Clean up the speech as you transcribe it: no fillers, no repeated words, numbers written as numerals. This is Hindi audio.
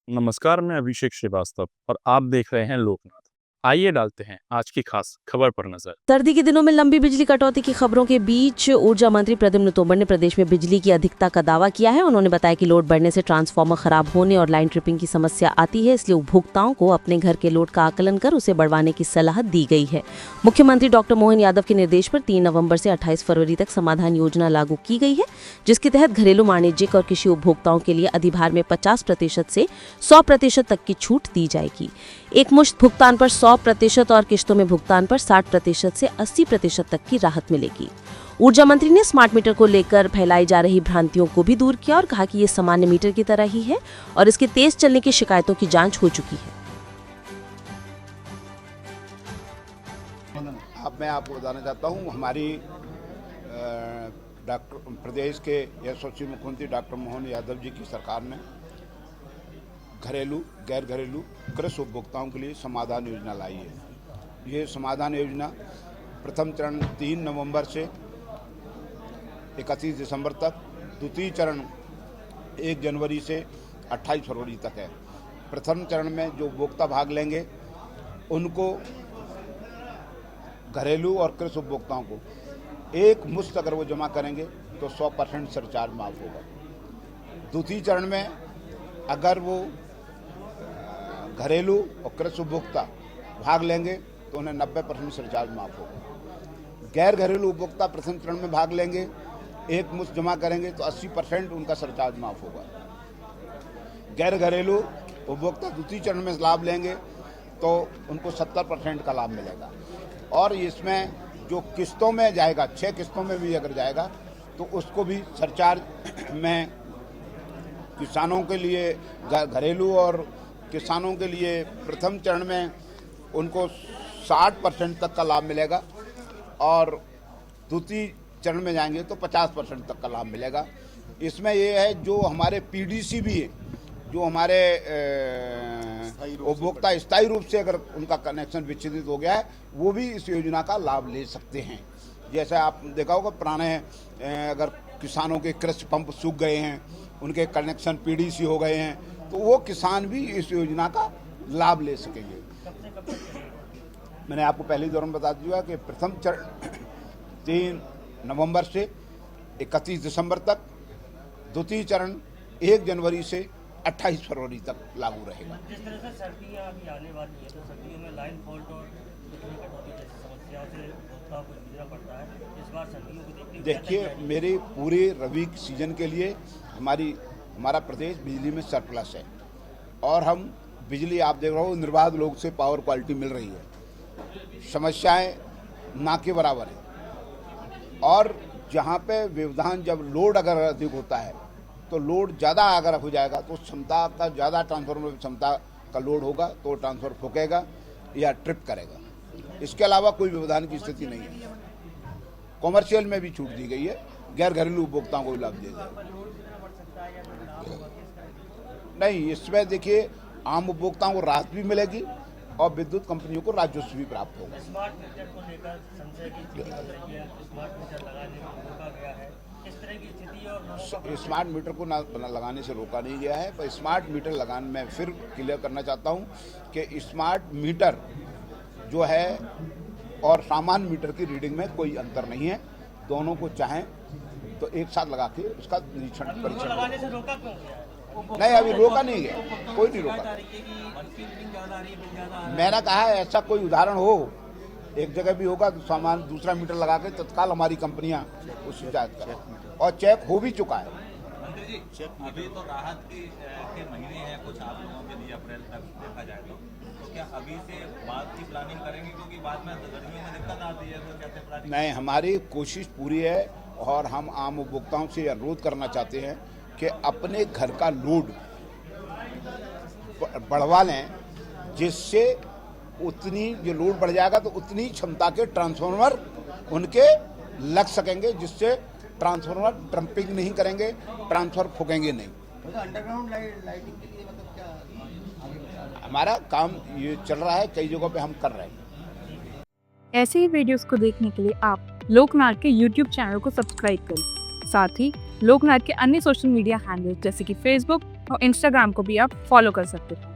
नमस्कार, मैं अभिषेक श्रीवास्तव और आप देख रहे हैं लोकनाथ। आइए डालते हैं आज की खास खबर पर नजर। सर्दी के दिनों में लंबी बिजली कटौती की खबरों के बीच ऊर्जा मंत्री प्रद्युम्न तोमर ने प्रदेश में बिजली की अधिकता का दावा किया है। उन्होंने बताया कि लोड बढ़ने से ट्रांसफार्मर खराब होने और लाइन ट्रिपिंग की समस्या आती है, इसलिए उपभोक्ताओं को अपने घर के लोड का आकलन कर उसे बढ़वाने की सलाह दी गई है। मुख्यमंत्री डॉक्टर मोहन यादव के निर्देश पर 3 नवंबर से 28 फरवरी तक समाधान योजना लागू की गई है, जिसके तहत घरेलू, वाणिज्यिक और कृषि उपभोक्ताओं के लिए अधिभार में 50% से 100% तक की छूट दी जाएगी। एक मुश्त भुगतान पर 100% और किश्तों में भुगतान पर 60% से 80% तक की राहत मिलेगी। ऊर्जा मंत्री ने स्मार्ट मीटर को लेकर फैलाई जा रही भ्रांतियों को भी दूर किया और कहा कि ये सामान्य मीटर की तरह ही है और इसके तेज चलने की शिकायतों की जांच हो चुकी है। अब मैं आपको बताना चाहता हूँ, हमारी प्रदेश के यशस्वी मुख्यमंत्री डॉक्टर मोहन यादव जी की सरकार ने घरेलू, गैर घरेलू कृषि उपभोक्ताओं के लिए समाधान योजना लाई है। ये समाधान योजना प्रथम चरण 3 नवंबर से 31 दिसंबर तक, द्वितीय चरण 1 जनवरी से 28 फरवरी तक है। प्रथम चरण में जो उपभोक्ता भाग लेंगे उनको, घरेलू और कृषि उपभोक्ताओं को, एक मुश्त अगर वो जमा करेंगे तो 100% सरचार्ज माफ़ होगा। द्वितीय चरण में अगर वो घरेलू और कृषि उपभोक्ता भाग लेंगे तो उन्हें 90% सरचार्ज माफ़ होगा। गैर घरेलू उपभोक्ता प्रथम चरण में भाग लेंगे, एक मुश्त जमा करेंगे तो 80% उनका सरचार्ज माफ़ होगा। गैर घरेलू उपभोक्ता द्वितीय चरण में लाभ लेंगे तो उनको 70% का लाभ मिलेगा। और इसमें जो किस्तों में जाएगा, 6 किस्तों में भी अगर जाएगा तो उसको भी सरचार्ज में किसानों के लिए, घरेलू और किसानों के लिए प्रथम चरण में उनको 60% तक का लाभ मिलेगा और द्वितीय चरण में जाएंगे तो 50% तक का लाभ मिलेगा। इसमें ये है, जो हमारे पीडीसी भी है, जो हमारे उपभोक्ता स्थायी रूप से अगर उनका कनेक्शन विच्छेदित हो गया है, वो भी इस योजना का लाभ ले सकते हैं। जैसे आप देखा होगा, पुराने अगर किसानों के कृषि पंप सूख गए हैं, उनके कनेक्शन पीडीसी हो गए हैं, तो वो किसान भी इस योजना का लाभ ले सकेंगे। मैंने आपको पहले दौर में बता दिया कि प्रथम चरण 3 नवंबर से 31 दिसंबर तक, द्वितीय चरण 1 जनवरी से 28 फरवरी तक लागू रहेगा। जिस तरह से सर्दियाँ अभी आने वाली है, तो सर्दियों में लाइन फॉल्ट और बिजली कटौती जैसी समस्याओं से उपभोक्ताओं को जूझना पड़ता है। इस बार सर्दियों को देखते हुए देखिए, मेरे पूरे रबी सीजन के लिए हमारा प्रदेश बिजली में सरप्लस है और हम बिजली, आप देख रहे हो, निर्बाध लोग से पावर क्वालिटी मिल रही है। समस्याएं ना के बराबर है और जहाँ पे व्यवधान, जब लोड अगर अधिक होता है तो लोड ज़्यादा अगर हो जाएगा तो क्षमता का ज़्यादा, ट्रांसफार्मर क्षमता का लोड होगा तो ट्रांसफार्मर फूकेगा या ट्रिप करेगा। इसके अलावा कोई व्यवधान की स्थिति नहीं है। कॉमर्शियल में भी छूट दी गई है, गैर घरेलू उपभोक्ताओं को भी लाभ दिया जाएगा। नहीं, इसमें देखिए, आम उपभोक्ताओं को राहत भी मिलेगी और विद्युत कंपनियों को राजस्व भी प्राप्त होगा। स्मार्ट मीटर को लेकर संशय की स्थिति बन रही है, स्मार्ट मीटर लगाने को रोका गया है, इस तरह की स्थिति और स्मार्ट मीटर को ना लगाने से रोका नहीं गया है, पर स्मार्ट मीटर लगाने में फिर क्लियर करना चाहता हूँ कि स्मार्ट मीटर जो है और सामान्य मीटर की रीडिंग में कोई अंतर नहीं है। दोनों को चाहें तो एक साथ लगा के उसका निरीक्षण, परीक्षण लगाने से रोका क्यों गया है? नहीं, अभी रोका नहीं गया, कोई नहीं रोका। मैंने कहा है, ऐसा कोई उदाहरण हो, एक जगह भी होगा तो सामान दूसरा मीटर लगा के तत्काल हमारी कंपनियां उस शिकायत करें और चेक हो भी चुका है। मंत्री जी, अभी तो राहत के महीने हैं कुछ आप लोगों के लिए, अप्रैल तक देखा जाए तो क्या अभी से बाद की प्लानिंग करेंगे, क्योंकि बाद में गर्मियों में दिक्कत आती है, तो कैसे प्लानिंग? नहीं, हमारी कोशिश पूरी है और हम आम उपभोक्ताओं से अनुरोध करना चाहते हैं कि अपने घर का लोड बढ़वा लें, जिससे उतनी जो लोड बढ़ जाएगा तो उतनी क्षमता के ट्रांसफार्मर उनके लग सकेंगे, जिससे ट्रांसफार्मर ट्रम्पिंग नहीं करेंगे, ट्रांसफार्मर फूकेंगे नहीं। तो अंडरग्राउंड लाइटिंग के लिए मतलब क्या हमारा काम ये चल रहा है, कई जगहों पे हम कर रहे हैं। ऐसे ही वीडियोस को देखने के लिए आप लोकनाथ के YouTube चैनल को सब्सक्राइब करें साथ ही लोकनाथ के अन्य सोशल मीडिया हैंडल्स जैसे कि फेसबुक और इंस्टाग्राम को भी आप फॉलो कर सकते हैं।